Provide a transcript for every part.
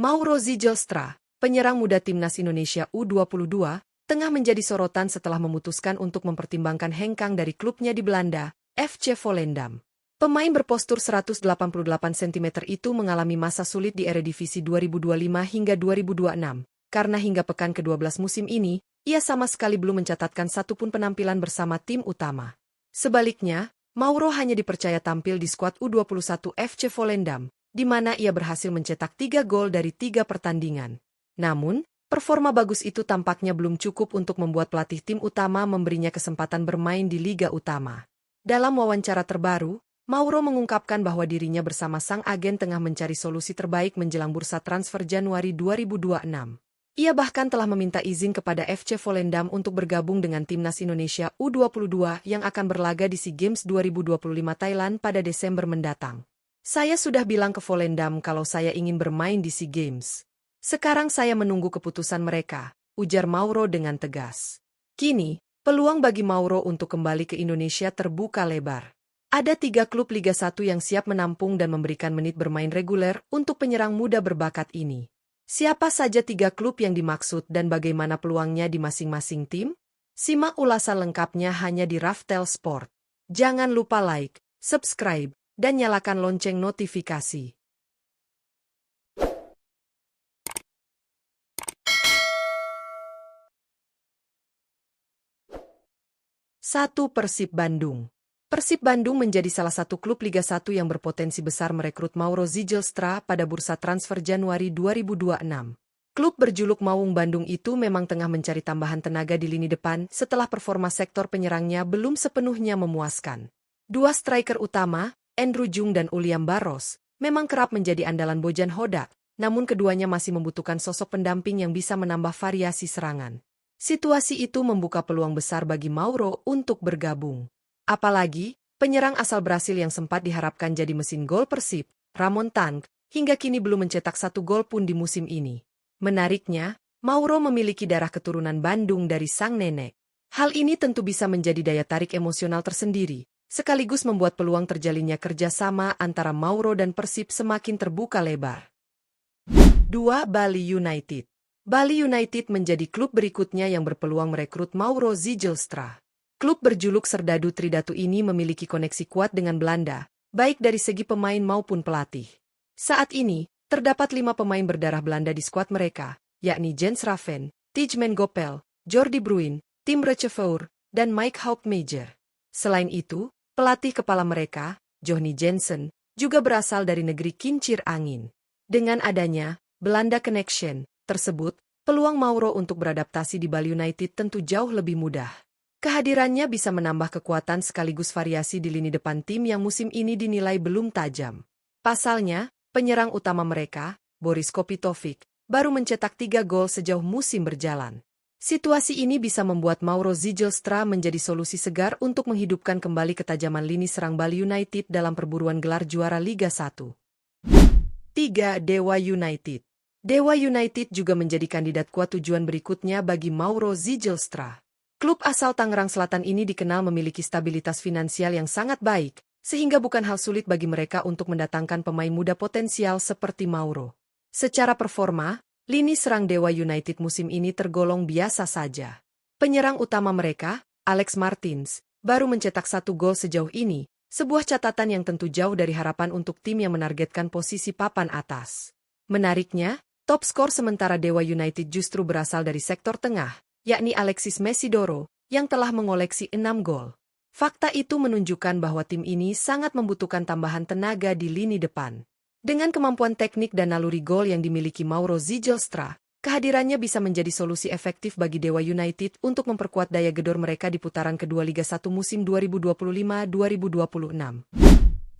Mauro Zijelstra, penyerang muda timnas Indonesia U22, tengah menjadi sorotan setelah memutuskan untuk mempertimbangkan hengkang dari klubnya di Belanda, FC Volendam. Pemain berpostur 188 cm itu mengalami masa sulit di Eredivisie 2025 hingga 2026, karena hingga pekan ke-12 musim ini, ia sama sekali belum mencatatkan satupun penampilan bersama tim utama. Sebaliknya, Mauro hanya dipercaya tampil di skuad U21 FC Volendam, di mana ia berhasil mencetak 3 gol dari 3 pertandingan. Namun, performa bagus itu tampaknya belum cukup untuk membuat pelatih tim utama memberinya kesempatan bermain di Liga Utama. Dalam wawancara terbaru, Mauro mengungkapkan bahwa dirinya bersama sang agen tengah mencari solusi terbaik menjelang bursa transfer Januari 2026. Ia bahkan telah meminta izin kepada FC Volendam untuk bergabung dengan timnas Indonesia U22 yang akan berlaga di SEA Games 2025 Thailand pada Desember mendatang. Saya sudah bilang ke Volendam kalau saya ingin bermain di SEA Games. Sekarang saya menunggu keputusan mereka, ujar Mauro dengan tegas. Kini, peluang bagi Mauro untuk kembali ke Indonesia terbuka lebar. Ada 3 klub Liga 1 yang siap menampung dan memberikan menit bermain reguler untuk penyerang muda berbakat ini. Siapa saja 3 klub yang dimaksud dan bagaimana peluangnya di masing-masing tim? Simak ulasan lengkapnya hanya di Raftel Sport. Jangan lupa like, subscribe, dan nyalakan lonceng notifikasi. 1. Persib Bandung. Persib Bandung menjadi salah satu klub Liga 1 yang berpotensi besar merekrut Mauro Zijelstra pada bursa transfer Januari 2026. Klub berjuluk Maung Bandung itu memang tengah mencari tambahan tenaga di lini depan setelah performa sektor penyerangnya belum sepenuhnya memuaskan. 2 striker utama, Andrew Jung dan Uliam Barros, memang kerap menjadi andalan Bojan Hodak, namun keduanya masih membutuhkan sosok pendamping yang bisa menambah variasi serangan. Situasi itu membuka peluang besar bagi Mauro untuk bergabung. Apalagi, penyerang asal Brasil yang sempat diharapkan jadi mesin gol Persib, Ramon Tank, hingga kini belum mencetak 1 gol pun di musim ini. Menariknya, Mauro memiliki darah keturunan Bandung dari sang nenek. Hal ini tentu bisa menjadi daya tarik emosional tersendiri, sekaligus membuat peluang terjalinnya kerjasama antara Mauro dan Persib semakin terbuka lebar. 2. Bali United. Bali United menjadi klub berikutnya yang berpeluang merekrut Mauro Zijelstra. Klub berjuluk Serdadu Tridatu ini memiliki koneksi kuat dengan Belanda, baik dari segi pemain maupun pelatih. Saat ini, terdapat 5 pemain berdarah Belanda di skuad mereka, yakni Jens Raven, Tijmen Gopel, Jordi Bruin, Tim Recheveur, dan Mike Houtmajer. Selain itu, pelatih kepala mereka, Johnny Jensen, juga berasal dari negeri kincir angin. Dengan adanya Belanda Connection tersebut, peluang Mauro untuk beradaptasi di Bali United tentu jauh lebih mudah. Kehadirannya bisa menambah kekuatan sekaligus variasi di lini depan tim yang musim ini dinilai belum tajam. Pasalnya, penyerang utama mereka, Boris Kopitovic, baru mencetak 3 gol sejauh musim berjalan. Situasi ini bisa membuat Mauro Zijelstra menjadi solusi segar untuk menghidupkan kembali ketajaman lini serang Bali United dalam perburuan gelar juara Liga 1. 3. Dewa United. Dewa United juga menjadi kandidat kuat tujuan berikutnya bagi Mauro Zijelstra. Klub asal Tangerang Selatan ini dikenal memiliki stabilitas finansial yang sangat baik, sehingga bukan hal sulit bagi mereka untuk mendatangkan pemain muda potensial seperti Mauro. Secara performa, lini serang Dewa United musim ini tergolong biasa saja. Penyerang utama mereka, Alex Martins, baru mencetak 1 gol sejauh ini, sebuah catatan yang tentu jauh dari harapan untuk tim yang menargetkan posisi papan atas. Menariknya, top skor sementara Dewa United justru berasal dari sektor tengah, yakni Alexis Mesidoro, yang telah mengoleksi 6 gol. Fakta itu menunjukkan bahwa tim ini sangat membutuhkan tambahan tenaga di lini depan. Dengan kemampuan teknik dan naluri gol yang dimiliki Mauro Zijelstra, kehadirannya bisa menjadi solusi efektif bagi Dewa United untuk memperkuat daya gedor mereka di putaran kedua Liga 1 musim 2025-2026.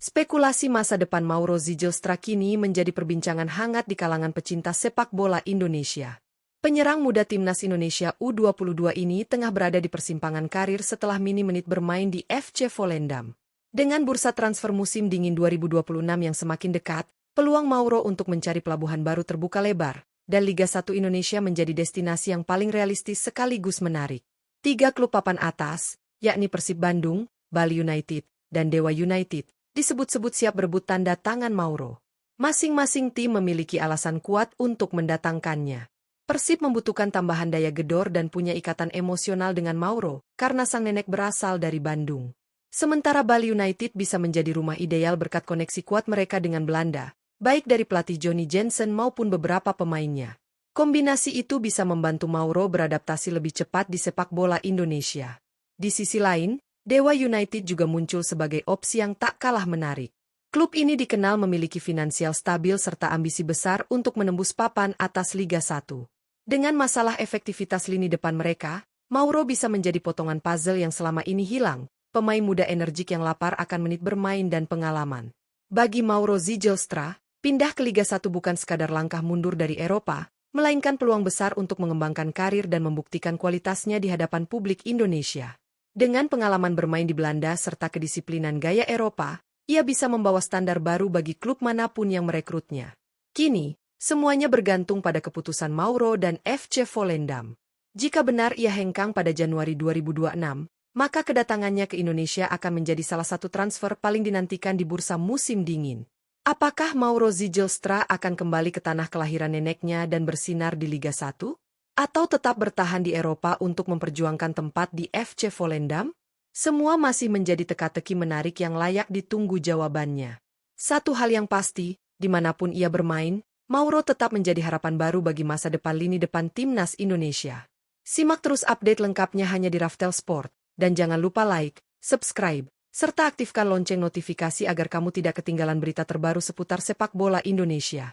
Spekulasi masa depan Mauro Zijelstra kini menjadi perbincangan hangat di kalangan pecinta sepak bola Indonesia. Penyerang muda timnas Indonesia U22 ini tengah berada di persimpangan karir setelah mini menit bermain di FC Volendam. Dengan bursa transfer musim dingin 2026 yang semakin dekat, peluang Mauro untuk mencari pelabuhan baru terbuka lebar, dan Liga 1 Indonesia menjadi destinasi yang paling realistis sekaligus menarik. 3 klub papan atas, yakni Persib Bandung, Bali United, dan Dewa United, disebut-sebut siap berebut tanda tangan Mauro. Masing-masing tim memiliki alasan kuat untuk mendatangkannya. Persib membutuhkan tambahan daya gedor dan punya ikatan emosional dengan Mauro, karena sang nenek berasal dari Bandung. Sementara Bali United bisa menjadi rumah ideal berkat koneksi kuat mereka dengan Belanda, baik dari pelatih Johnny Jensen maupun beberapa pemainnya. Kombinasi itu bisa membantu Mauro beradaptasi lebih cepat di sepak bola Indonesia. Di sisi lain, Dewa United juga muncul sebagai opsi yang tak kalah menarik. Klub ini dikenal memiliki finansial stabil serta ambisi besar untuk menembus papan atas Liga 1. Dengan masalah efektivitas lini depan mereka, Mauro bisa menjadi potongan puzzle yang selama ini hilang, pemain muda energik yang lapar akan menit bermain dan pengalaman. Bagi Mauro Zijlstra, pindah ke Liga 1 bukan sekadar langkah mundur dari Eropa, melainkan peluang besar untuk mengembangkan karir dan membuktikan kualitasnya di hadapan publik Indonesia. Dengan pengalaman bermain di Belanda serta kedisiplinan gaya Eropa, ia bisa membawa standar baru bagi klub manapun yang merekrutnya. Kini, semuanya bergantung pada keputusan Mauro dan FC Volendam. Jika benar ia hengkang pada Januari 2026, maka kedatangannya ke Indonesia akan menjadi salah satu transfer paling dinantikan di bursa musim dingin. Apakah Mauro Zijlstra akan kembali ke tanah kelahiran neneknya dan bersinar di Liga 1? Atau tetap bertahan di Eropa untuk memperjuangkan tempat di FC Volendam? Semua masih menjadi teka-teki menarik yang layak ditunggu jawabannya. Satu hal yang pasti, dimanapun ia bermain, Mauro tetap menjadi harapan baru bagi masa depan lini depan timnas Indonesia. Simak terus update lengkapnya hanya di Raftel Sport, dan jangan lupa like, subscribe, serta aktifkan lonceng notifikasi agar kamu tidak ketinggalan berita terbaru seputar sepak bola Indonesia.